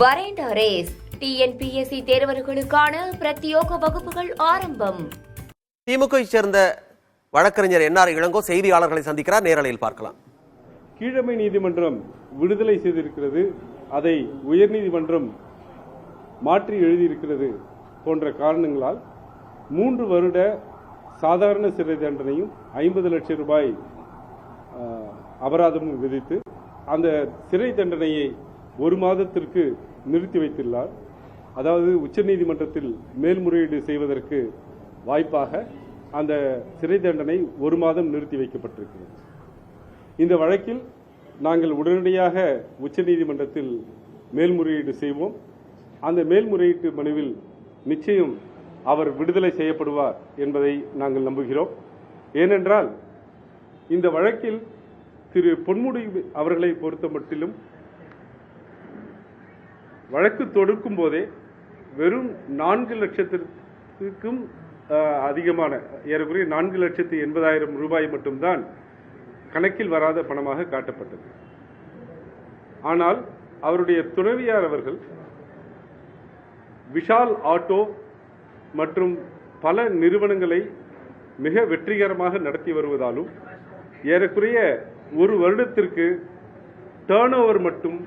வரேண்ட race TNPSC தேர்வர்களுக்கான பிரத்யோக வகுப்புகள் ஆரம்பம். திமுகவை சேர்ந்த வழக்கறிஞர் என்ஆர் இளங்கோ செய்தியாளர்களை சந்திக்கிறார். நேரலையில் பார்க்கலாம். கீழமை நீதிமன்றம் விடுதலை செய்திருக்கிறது, அதை உயர்நீதிமன்றம் மாற்றி எழுதியிருக்கிறது போன்ற காரணங்களால் 3 வருட சாதாரண சிறை தண்டனையும் 50 லட்சம் ரூபாய் அபராதமும் விதித்து அந்த சிறை தண்டனையை 1 மாதத்திற்கு நிறுத்தி வைத்துள்ளார். அதாவது உச்சநீதிமன்றத்தில் மேல்முறையீடு செய்வதற்கு வாய்ப்பாக அந்த சிறை தண்டனை 1 மாதம் நிறுத்தி வைக்கப்பட்டிருக்கிறது. இந்த வழக்கில் நாங்கள் உடனடியாக உச்சநீதிமன்றத்தில் மேல்முறையீடு செய்வோம். அந்த மேல்முறையீட்டு மனுவில் நிச்சயம் அவர் விடுதலை செய்யப்படுவார் என்பதை நாங்கள் நம்புகிறோம். ஏனென்றால் இந்த வழக்கில் திரு பொன்முடி அவர்களை பொறுத்த மட்டிலும் வழக்கு தொடுக்கும் போதே வெறும் 4 லட்சத்திற்கும் அதிகமான ஏறக்குறைய 4,80,000 ரூபாய் மட்டும்தான் கணக்கில் வராத பணமாக காட்டப்பட்டது. ஆனால் அவருடைய துணைவியார் அவர்கள் விஷால் ஆட்டோ மற்றும் பல நிறுவனங்களை மிக வெற்றிகரமாக நடத்தி வருவதாலும் ஏறக்குறைய 1 வருடத்திற்கு டர்ன் ஓவர் மட்டும்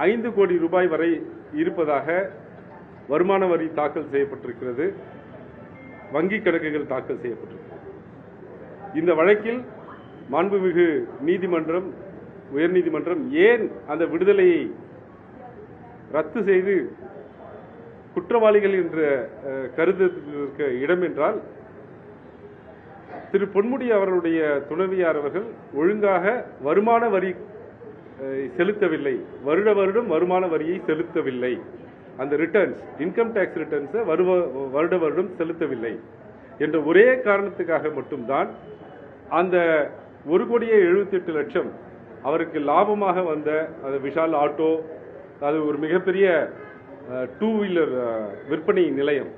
5 கோடி ரூபாய் வரை இருப்பதாக வருமான வரி தாக்கல் செய்யப்பட்டிருக்கிறது, வங்கி கணக்குகள் தாக்கல் செய்யப்பட்டிருக்கிறது. இந்த வழக்கில் மாண்புமிகு நீதிமன்றம், உயர்நீதிமன்றம் ஏன் அந்த விடுதலையை ரத்து செய்து குற்றவாளிகள் என்ற கருதுவதற்கு இடம் என்றால், திரு பொன்முடி அவர்களுடைய துணைவியார் அவர்கள் ஒழுங்காக வருமான வரி செலுத்தவில்லை, வருடம் வருமான வரியை செலுத்தவில்லை, அந்த ரிட்டர்ன்ஸ் இன்கம் டாக்ஸ் ரிட்டர்ன்ஸை வருடம் செலுத்தவில்லை என்ற ஒரே காரணத்துக்காக மட்டும்தான் அந்த 1,78,00,000 அவருக்கு லாபமாக வந்த அந்த விஷால் ஆட்டோ, அது ஒரு மிகப்பெரிய 2 வீலர் விற்பனை நிலையம்,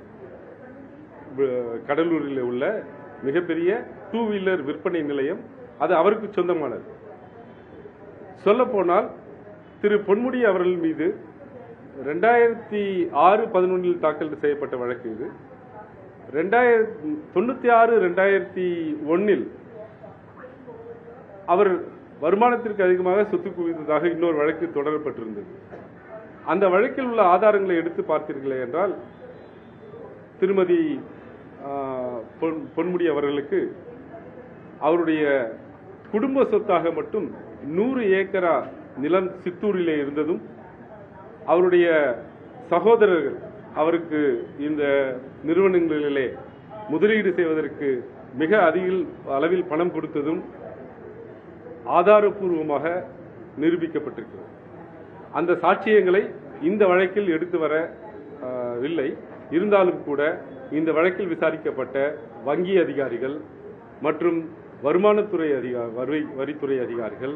கடலூரில் உள்ள மிகப்பெரிய 2 வீலர் விற்பனை நிலையம், அது அவருக்கு சொந்தமானது. சொல்லப்போனால் திரு பொன்முடி அவர்கள் மீது 2006-11 தாக்கல் செய்யப்பட்ட வழக்கு இது. 96-2001 அவர் வருமானத்திற்கு அதிகமாக சொத்து குவித்ததாக இன்னொரு வழக்கு தொடரப்பட்டிருந்தது. அந்த வழக்கில் உள்ள ஆதாரங்களை எடுத்து பார்த்தீர்களே என்றால், திருமதி பொன்முடி அவர்களுக்கு அவருடைய குடும்ப சொத்தாக மட்டும் 100 ஏக்கரா நிலம் சித்தூரிலே இருந்ததும், அவருடைய சகோதரர்கள் அவருக்கு இந்த நிறுவனங்களிலே முதலீடு செய்வதற்கு மிக அதிக அளவில் பணம் கொடுத்ததும் ஆதாரபூர்வமாக நிரூபிக்கப்பட்டிருக்கிறது. அந்த சாட்சியங்களை இந்த வழக்கில் எடுத்து வரவில்லை. இருந்தாலும் கூட இந்த வழக்கில் விசாரிக்கப்பட்ட வங்கி அதிகாரிகள் மற்றும் வருமானத்துறை வரித்துறை அதிகாரிகள்,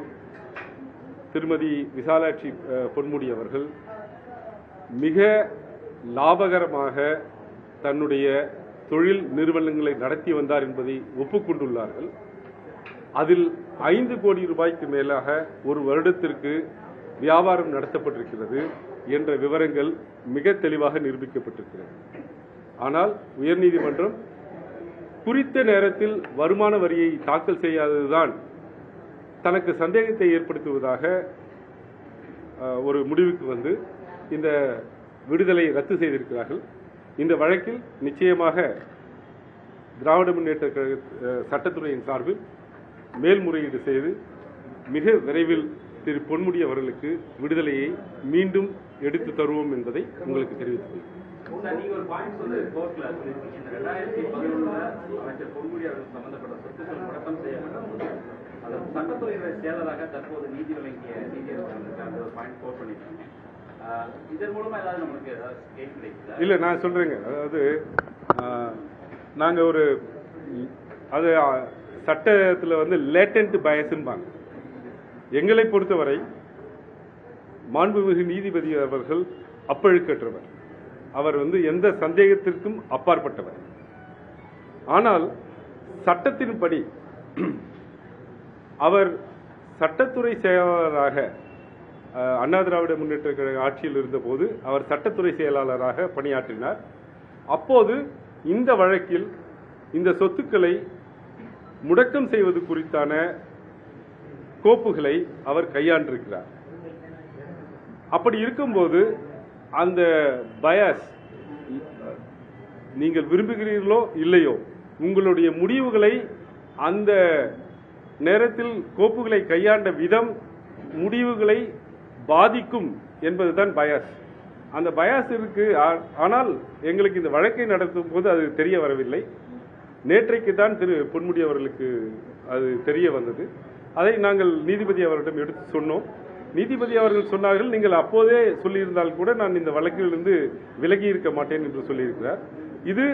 திருமதி விசாலாட்சி பொன்முடி அவர்கள் மிக லாபகரமாக தன்னுடைய தொழில் நிறுவனங்களை நடத்தி வந்தார் என்பதை ஒப்புக்கொண்டுள்ளார்கள். அதில் 5 கோடி ரூபாய்க்கு மேலாக 1 வருடத்திற்கு வியாபாரம் நடத்தப்பட்டிருக்கிறது என்ற விவரங்கள் மிக தெளிவாக நிரூபிக்கப்பட்டிருக்கிறது. ஆனால் உயர்நீதிமன்றம் குறித்த நேரத்தில் வருமான வரியை தாக்கல் செய்யாததுதான் தனக்கு சந்தேகத்தை ஏற்படுத்துவதாக ஒரு முடிவுக்கு வந்து இந்த விடுதலை ரத்து செய்திருக்கிறார்கள். இந்த வழக்கில் நிச்சயமாக திராவிட முன்னேற்ற கழக சட்டத்துறையின் சார்பில் மேல்முறையீடு செய்து மிக விரைவில் திரு பொன்முடி அவர்களுக்கு விடுதலையை மீண்டும் எடுத்து தருவோம் என்பதை உங்களுக்கு தெரிவித்துக் கொள்கிறேன். நீங்க ஒரு பாயிண்ட் வந்து கோர்ட்ல சொல்லிருக்கீங்க, இந்த 2011 அமைச்சர் பொன்முடி அவர்கள் சம்பந்தப்பட்ட சொத்துக்கள் முடக்கம் செய்யப்பட்ட அது சட்டத்துறையுடைய செயலராக தற்போது நீதி வழங்கிய நீதியரசர்களுக்கு அந்த ஒரு பாயிண்ட் கோட் பண்ணிருக்கீங்க. இதன் மூலமா ஏதாவது நமக்கு ஏதாவது கேள்வி கிடைக்குதா? இல்ல, நான் சொல்றேங்க. அதாவது நாங்க ஒரு அது சட்டத்தில் வந்து லேட்டன்ட் பயஸ்ன்பாங்க. எங்களை பொறுத்தவரை மாண்புமிகு நீதிபதி அவர்கள் அப்பழுக்கற்றவர், அவர் வந்து எந்த சந்தேகத்திற்கும் அப்பாற்பட்டவர். ஆனால் சட்டத்தின்படி அவர் சட்டத்துறை செயலாளராக அண்ணா திராவிட முன்னேற்ற கழக ஆட்சியில் இருந்தபோது அவர் சட்டத்துறை செயலாளராக பணியாற்றினார். அப்போது இந்த வழக்கில் இந்த சொத்துக்களை முடக்கம் செய்வது குறித்தான கோப்புகளை அவர் கையாண்டிருக்கிறார். அப்படி இருக்கும்போது அந்த பயாஸ், நீங்கள் விரும்புகிறீர்களோ இல்லையோ, உங்களுடைய முடிவுகளை அந்த நேரத்தில் கோப்புகளை கையாண்ட விதம் முடிவுகளை பாதிக்கும் என்பதுதான் பயாஸ். அந்த பயாஸ் இருக்கு. ஆனால் எங்களுக்கு இந்த வழக்கை நடத்தும் போது அது தெரிய வரவில்லை. நேற்றைக்கு தான் திரு பொன்முடி அவர்களுக்கு அது தெரிய வந்தது. அதை நாங்கள் நீதிபதி அவரிடம் எடுத்து சொன்னோம். நீதிபதி அவர்கள் சொன்னார்கள், நீங்கள் அப்போதே சொல்லியிருந்தால் கூட நான் இந்த வழக்கிலிருந்து விலகி இருக்க மாட்டேன் என்று சொல்லியிருக்கிறார். இது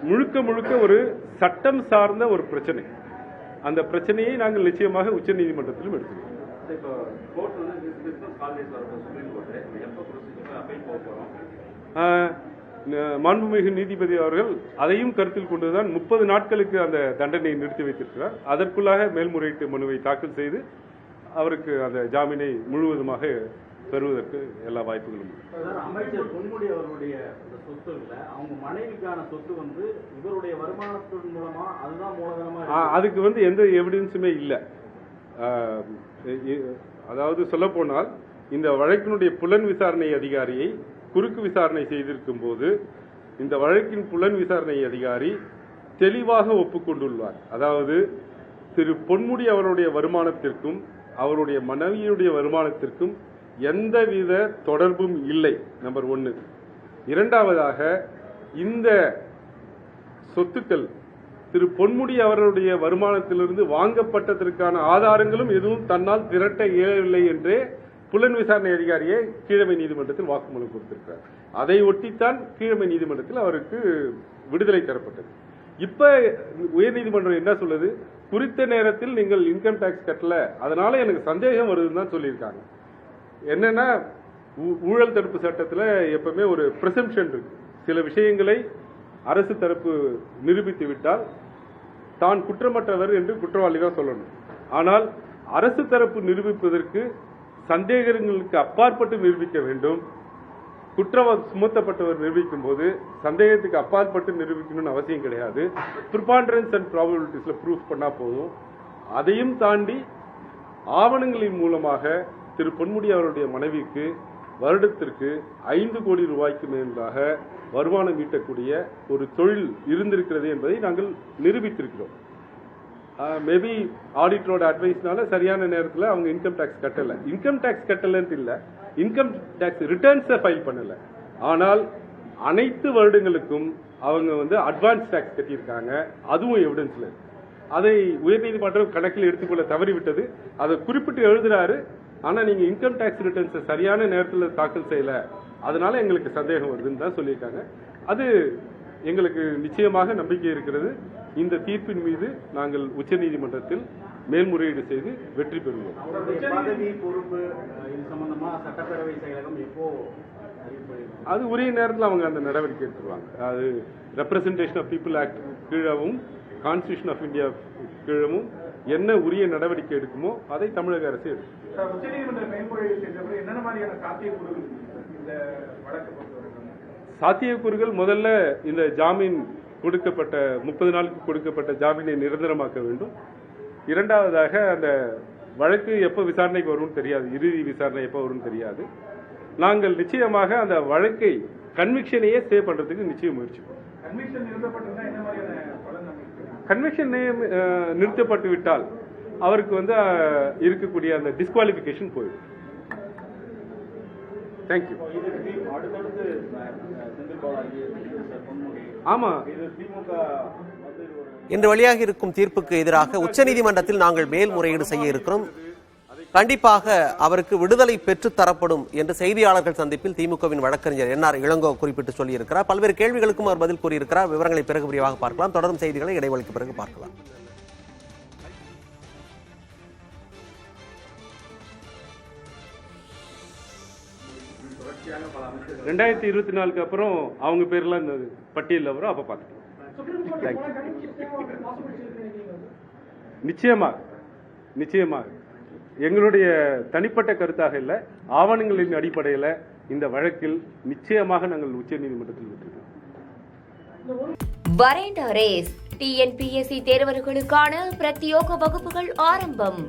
முழுக்க முழுக்க ஒரு சட்டம் சார்ந்த ஒரு பிரச்சனை. அந்த பிரச்சனையை நாங்கள் நிச்சயமாக உச்ச நீதிமன்றத்திலும் எடுத்துக்கிறோம். மாண்புமிகு நீதிபதி அவர்கள் அதையும் கருத்தில் கொண்டுதான் 30 நாட்களுக்கு அந்த தண்டனையை நிறுத்தி வைத்திருக்கிறார். அதற்குள்ளாக மேல்முறையீட்டு மனுவை தாக்கல் செய்து அவருக்கு அந்த ஜாமீனை முழுவதுமாக பெறுவதற்கு எல்லா வாய்ப்புகளும். அமைச்சர் பொன்முடி அவருடைய சொத்து இல்ல, அவங்க மனைவிக்கான சொத்து இவருடைய வருமானத்தின் மூலமா அதுதான் மூலதனமா. அதுக்கு எந்த எவிடன்ஸுமே இல்லை. அதாவது சொல்ல போனால் இந்த வழக்கினுடைய புலன் விசாரணை அதிகாரியை குறுக்கு விசாரணை செய்திருக்கும் போது இந்த வழக்கின் புலன் விசாரணை அதிகாரி தெளிவாக ஒப்புக்கொண்டுள்ளார். அதாவது திரு பொன்முடி அவருடைய வருமானத்திற்கும் அவருடைய மனைவியுடைய வருமானத்திற்கும் எந்தவித தொடர்பும் இல்லை. நம்பர் 1. இரண்டாவதாக, இந்த சொத்துக்கள் திரு பொன்முடி அவருடைய வருமானத்திலிருந்து வாங்கப்பட்டதற்கான ஆதாரங்களும் எதுவும் தன்னால் திரட்ட இயலவில்லை என்றே புலன் விசாரணை அதிகாரியை கீழமை நீதிமன்றத்தில் வாக்குமூலம் கொடுத்திருக்கிறார். அதை ஒட்டித்தான் கீழமை நீதிமன்றத்தில் அவருக்கு விடுதலை தரப்பட்டது. இப்ப உயர்நீதிமன்றம் என்ன சொல்லுது, குறித்த நேரத்தில் நீங்கள் இன்கம் டாக்ஸ் கட்டல, அதனால எனக்கு சந்தேகம் வருதுன்னு தான் சொல்லியிருக்காங்க. என்னன்னா, ஊழல் தடுப்பு சட்டத்தில் எப்பவுமே ஒரு பிரசம்ஷன் இருக்கு. சில விஷயங்களை அரசு தரப்பு நிரூபித்து விட்டால் தான் குற்றமற்றவர் என்று குற்றவாளி தான் சொல்லணும். ஆனால் அரசு தரப்பு நிரூபிப்பதற்கு சந்தேகங்களுக்கு அப்பாற்பட்டு நிரூபிக்க வேண்டும். குற்றம் சுமத்தப்பட்டவர் நிரூபிக்கும் போது சந்தேகத்துக்கு அப்பாற்பட்டு நிரூபிக்கணும்னு அவசியம் கிடையாது. ப்ரிபாண்டரன்ஸ் அண்ட் ப்ராபபிலிட்டிஸ்ல ப்ரூஃப் பண்ணா போதும். அதையும் தாண்டி ஆவணங்களின் மூலமாக திரு பொன்முடி அவருடைய மனைவிக்கு வருடத்திற்கு 5 கோடி ரூபாய்க்கு மேலாக வருமானம் ஈட்டக்கூடிய ஒரு தொழில் இருந்திருக்கிறது என்பதை நாங்கள் நிரூபித்திருக்கிறோம். மேபி ஆடிட்டரோட அட்வைஸ்னால சரியான நேரத்தில் அவங்க இன்கம் டாக்ஸ் கட்டல. இன்கம் டாக்ஸ் கட்டலன்னு இல்லை, இன்கம் டாக்ஸ் ரிட்டர்ன்ஸை ஃபைல் பண்ணல. ஆனால் அனைத்து வருடங்களுக்கும் அவங்க அட்வான்ஸ் டாக்ஸ் கட்டியிருக்காங்க. அதுவும் எவிடன்ஸ்ல. அதை உயர்நீதிமன்றம் கணக்கில் எடுத்துக்கொள்ள தவறிவிட்டது. அதை குறிப்பிட்டு எழுதுறாரு. ஆனா நீங்க இன்கம் டாக்ஸ் ரிட்டர்ன்ஸை சரியான நேரத்தில் தாக்கல் செய்யல, அதனால எங்களுக்கு சந்தேகம் வருதுன்னு தான் சொல்லியிருக்காங்க. அது எங்களுக்கு நிச்சயமாக நம்பிக்கை இருக்கிறது. இந்த தீர்ப்பின் மீது நாங்கள் உச்சநீதிமன்றத்தில் மேல்முறையீடு செய்து வெற்றி பெறுவோம். அது உரிய நேரத்தில் அவங்க அந்த நடவடிக்கை எடுத்துருவாங்க. அது ரெப்ரசன்டேஷன் ஆஃப் பீப்புள் ஆக்ட் கீழவும் கான்ஸ்டிடியூஷன் ஆஃப் இந்தியா கீழவும் என்ன உரிய நடவடிக்கை எடுக்குமோ அதை தமிழக அரசு எடுக்கும். சாத்தியக்கூறுகள் முதல்ல இந்த ஜாமீன் கொடுக்கப்பட்ட 30 நாளுக்கு கொடுக்கப்பட்ட ஜாமீனை நிரந்தரமாக்க வேண்டும். இரண்டாவதாக அந்த வழக்கு எப்போ விசாரணைக்கு வரும்னு தெரியாது, இறுதி விசாரணை எப்போ வரும்னு தெரியாது. நாங்கள் நிச்சயமாக அந்த வழக்கை கன்விக்ஷனையே ஸ்டே பண்றதுக்கு நிச்சயம் முயற்சிப்போம். கன்விக்ஷன் நிறுத்தப்பட்டு விட்டால் அவருக்கு இருக்கக்கூடிய அந்த டிஸ்குவாலிபிகேஷன் போயிடும். தேங்க்யூ. ஆமா, இன்று வெளியாக இருக்கும் தீர்ப்புக்கு எதிராக உச்சநீதிமன்றத்தில் நாங்கள் மேல்முறையீடு செய்ய இருக்கிறோம். கண்டிப்பாக அவருக்கு விடுதலை பெற்றுத் தரப்படும் என்று செய்தியாளர்கள் சந்திப்பில் திமுகவின் வழக்கறிஞர் NR இளங்கோ குறிப்பிட்டு சொல்லியிருக்கிறார். பல்வேறு கேள்விகளுக்கும் அவர் பதில் கூறியிருக்கிறார். விவரங்களை பிறகு விரிவாக பார்க்கலாம். தொடரும் செய்திகளை இடைவெளிக்கு பிறகு பார்க்கலாம். 2024 அப்புறம் அவங்க பேர்லாம் இந்த பட்டியலில் வரும். அப்ப பார்த்துக்கலாம். நிச்சயமாக நிச்சயமாக எங்களுடைய தனிப்பட்ட கருத்தாக இல்லை, ஆவணங்களின் அடிப்படையில் இந்த வழக்கில் நிச்சயமாக நாங்கள் உச்சநீதிமன்றத்தில் வெற்றி. வரேண்ட ரேஸ் டிஎன்பிஎஸ்சி தேர்வர்களுக்கான பிரத்யோக வகுப்புகள் ஆரம்பம்.